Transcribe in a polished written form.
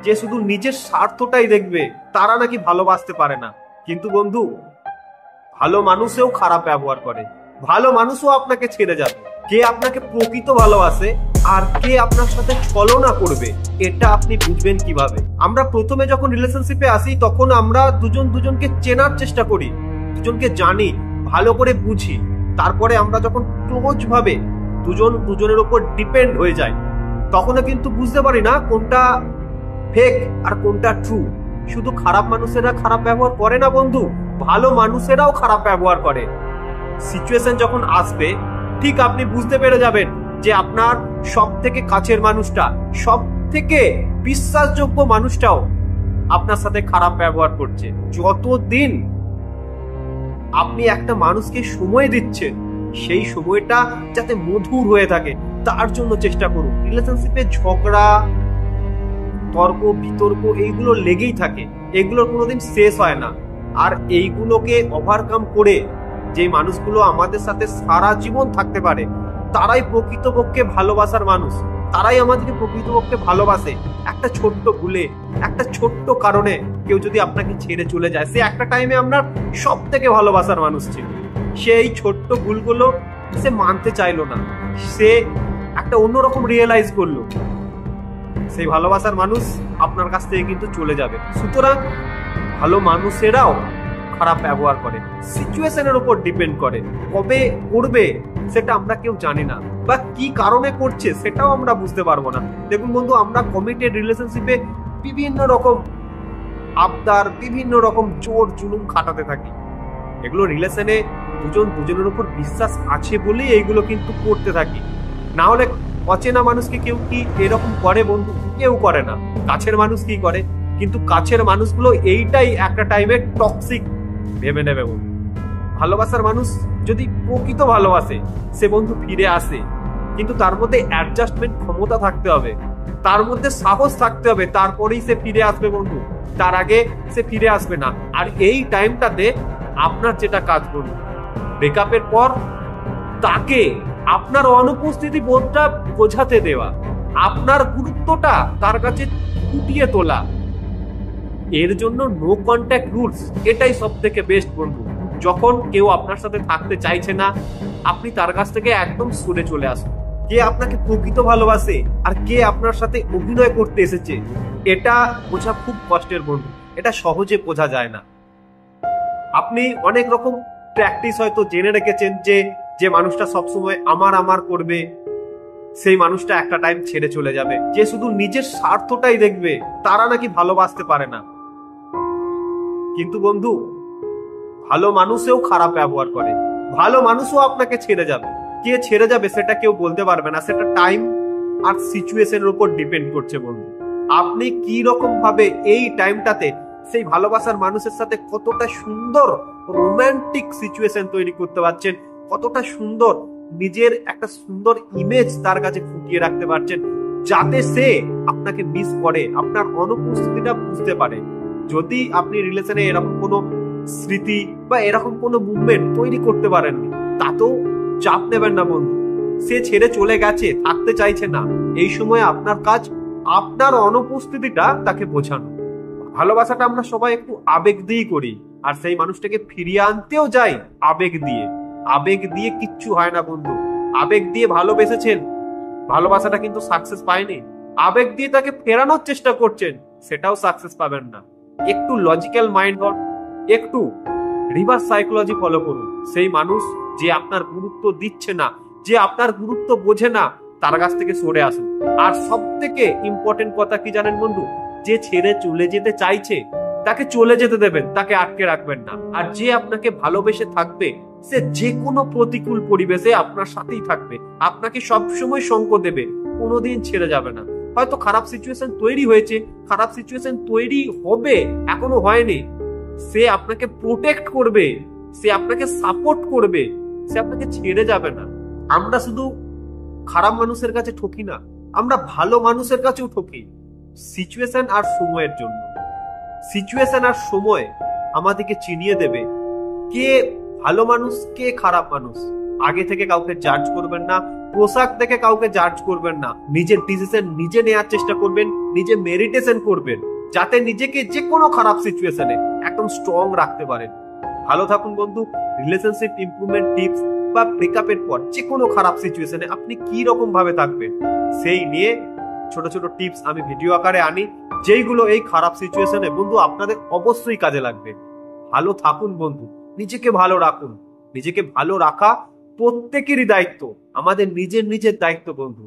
যে শুধু নিজের স্বার্থটাই দেখবে তারা নাকি ভালোবাসতে পারে না। কিন্তু বন্ধু, ভালো মানুষেও খারাপ ব্যবহার করে, ভালো মানুষও আপনাকে ছেড়ে যাবে। কে আপনাকে প্রকৃত ভালোবাসে আর কে আপনার সাথে ছলনা করবে, এটা আপনি বুঝবেন কিভাবে? আমরা প্রথমে যখন রিলেশনশিপে আসি তখন আমরা দুজন দুজনকে চেনার চেষ্টা করি, দুজনকে জানি, ভালো করে বুঝি। তারপরে আমরা যখন ক্লোজ ভাবে দুজন দুজনের উপর ডিপেন্ড হয়ে যাই, তখনও কিন্তু বুঝতে পারি না কোনটা ফেক আর কোনটা ট্রু। শুধু খারাপ মানুষেরা খারাপ ব্যবহার করে না বন্ধু, ভালো মানুষেরাও খারাপ ব্যবহার করে। সিচুয়েশন যখন আসবে ঠিক আপনি বুঝতে পেরে যাবেন যে আপনার সব থেকে কাছের মানুষটা, সব থেকে বিশ্বাসযোগ্য মানুষটাও আপনার সাথে খারাপ ব্যবহার করছে। যতদিন আপনি একটা মানুষকে সময় দিচ্ছেন, সেই সময়টা যাতে মধুর হয়ে থাকে তার জন্য চেষ্টা করুন। রিলেশনশিপে ঝগড়া, তর্ক বিতর্ক এইগুলো লেগেই থাকে, এগুলোর কোনোদিন শেষ হয় না। আর এইগুলোকে ওভারকাম করে যে মানুষগুলো আমাদের সাথে সারা জীবন থাকতে পারে, তারাই প্রকৃতপক্ষে ভালোবাসার মানুষ, তারাই আমাদেরকে প্রকৃতপক্ষে ভালোবাসে। একটা ছোট্ট ভুলে, একটা ছোট্ট কারণে কেউ যদি আপনাকে ছেড়ে চলে যায়, সে একটা টাইমে আপনার সব থেকে ভালোবাসার মানুষ ছিল, সেই ছোট্ট ভুলগুলো সে মানতে চাইলো না, সে একটা অন্যরকম রিয়েলাইজ করলো, সেই ভালোবাসার মানুষ আপনার কাছ থেকে কিন্তু চলে যাবে। সুতরাং ভালো মানুষেরাও খারাপ ব্যবহার করে, সিচুয়েশনের উপর ডিপেন্ড করে। কবে করবে সেটা আমরা কেউ জানি না, বা কি কারণে করছে সেটাও আমরা বুঝতে পারবো না। দেখুন বন্ধু, আমরা কমিটেড রিলেশনশিপে বিভিন্ন রকম আবদার, বিভিন্ন রকম জোর জুলুম খাটাতে থাকি। এগুলো রিলেশনে দুজন দুজনের উপর বিশ্বাস আছে বলেই এইগুলো কিন্তু করতে থাকি। না হলে অচেনা মানুষকে কেউ কি এরকম করে বন্ধু? কেউ করে না। কাছের মানুষ কি করে? কিন্তু কাছের মানুষগুলো এইটাই একটা টাইমে টক্সিক ভেবে নেবে বন্ধু। ভালোবাসার মানুষ যদি প্রকৃত ভালোবাসে, সে বন্ধু ফিরে আসে, কিন্তু তার মধ্যে অ্যাডজাস্টমেন্ট ক্ষমতা থাকতে হবে, তার মধ্যে সাহস থাকতে হবে, তারপরেই সে ফিরে আসবে বন্ধু। তার আগে সে ফিরে আসবে না। আর এই টাইমটাতে আপনার যেটা কাজ বন্ধু, ব্রেকআপের পর তাকে আপনার অনুপস্থিতি বোধটা বোঝাতে দেওয়া, আপনার গুরুত্বটা তার কাছে ফুটিয়ে তোলা। এর জন্য নো কন্ট্যাক্ট রুলস এটাই সব থেকে বেস্ট বন্ধু। যখন কেউ আপনার সাথে থাকতে চাইছে না, আপনি তার কাছ থেকে একদম সরে চলে আসুন। কে আপনাকে প্রকৃত ভালোবাসে আর কে আপনার সাথে অভিনয় করতে এসেছে, এটা বোঝা খুব কষ্টের বন্ধু, এটা সহজে বোঝা যায় না। আপনি অনেক রকম প্র্যাকটিস হয়তো জেনে রেখেছেন যে যে মানুষটা সবসময় আমার আমার করবে, সেই মানুষটা একটা টাইম ছেড়ে চলে যাবে। যে শুধু নিজের স্বার্থটাই দেখবে, তারা নাকি ভালোবাসতে পারে না। কিন্তু বন্ধু, ভালো মানুষেও খারাপ ব্যবহার করে, ভালো মানুষও আপনাকে ছেড়ে যাবে। কে ছেড়ে যাবে সেটা কেউ বলতে পারবে না, সেটা টাইম আর সিচুয়েশনের উপর ডিপেন্ড করছে বন্ধু। আপনি কি রকম ভাবে এই টাইমটাতে সেই ভালোবাসার মানুষের সাথে কতটা সুন্দর রোমান্টিক সিচুয়েশন তৈরি করতে পারছেন, কতটা সুন্দর নিজের একটা সুন্দর ইমেজ তার কাছে ফুটিয়ে রাখতে পারছেন, যাতে সে আপনাকে মিস করে, আপনার অনুপস্থিতিটা বুঝতে পারে। যদি আপনি রিলেশনে এরকম কোনো স্মৃতি বা এরকম কোনো মুভমেন্ট তৈরি করতে পারেননি, তাতেও চাপ নেবেন না বন্ধু। সে ছেড়ে চলে গেছে, থাকতে চাইছে না, এই সময় আপনার কাজ আপনার অনুপস্থিতিটা তাকে বোঝানো। ভালোবাসাটা আমরা সবাই একটু আবেগ দিয়েই করি, আর সেই মানুষটাকে ফিরিয়ে আনতেও যাই আবেগ দিয়ে। আবেগ দিয়ে কিচ্ছু হয় না বন্ধু। আবেগ দিয়ে ভালোবেসেছেন, ভালোবাসাটা কিন্তু সাকসেস পায়নি। আবেগ দিয়ে তাকে ফেরানোর চেষ্টা করছেন, সেটাও সাকসেস পাবেন না। একটু লজিক্যাল মাইন্ড হন, একটু রিভার্স সাইকোলজি ফলো করুন। সেই মানুষ যে আপনার গুরুত্ব দিচ্ছে না, যে আপনার গুরুত্ব বোঝে না, তার কাছ থেকে সরে আসুন। আর সব থেকে ইম্পর্টেন্ট কথা কি জানেন বন্ধু, যে ছেড়ে চলে যেতে চাইছে তাকে চলে যেতে দেবেন, তাকে আটকে রাখবেন না। আর যে আপনাকে ভালোবেসে থাকবে, সে যে কোনো প্রতিকূল পরিবেশে আপনার সাথেই থাকবে, আপনাকে সবসময় সঙ্গ দেবে, কোনোদিন ছেড়ে যাবে না। হয়তো খারাপ সিচুয়েশন তৈরি হয়েছে, খারাপ সিচুয়েশন তৈরি হবে, এখনো হয়নি, সে আপনাকে প্রোটেক্ট করবে, সে আপনাকে সাপোর্ট করবে, সে আপনাকে ছেড়ে যাবে না। আমরা শুধু খারাপ মানুষের কাছে ঠকি না, আমরা ভালো মানুষের কাছেও ঠকি, সিচুয়েশন আর সময়ের জন্য। সিচুয়েশন আর সময় আমাদেরকে চিনিয়ে দেবে কে ভালো মানুষ, কে খারাপ মানুষ। আগে থেকে কাউকে জাজ করবেন না, পোশাক দেখে কাউকে জাজ করবেন না, নিজের ডিসিশন নিজে নেওয়ার চেষ্টা করবেন, নিজে মেডিটেশন করবেন, যাতে নিজেকে যে কোনো খারাপ সিচুয়েশনে একদম স্ট্রং রাখতে পারেন। ভালো থাকুন বন্ধু। রিলেশনশিপ ইমপ্রুভমেন্ট টিপস বা ব্রেকআপের পর যে কোনো খারাপ সিচুয়েশনে আপনি কি রকম ভাবে থাকবেন সেই নিয়ে ছোট ছোট টিপস আমি ভিডিও আকারে আনি, যেইগুলো এই খারাপ সিচুয়েশনে বন্ধু আপনাদের অবশ্যই কাজে লাগবে। ভালো থাকুন বন্ধু, নিজেকে ভালো রাখুন। নিজেকে ভালো রাখা প্রত্যেকেরই দায়িত্ব, আমাদের নিজের নিজের দায়িত্ব বন্ধু।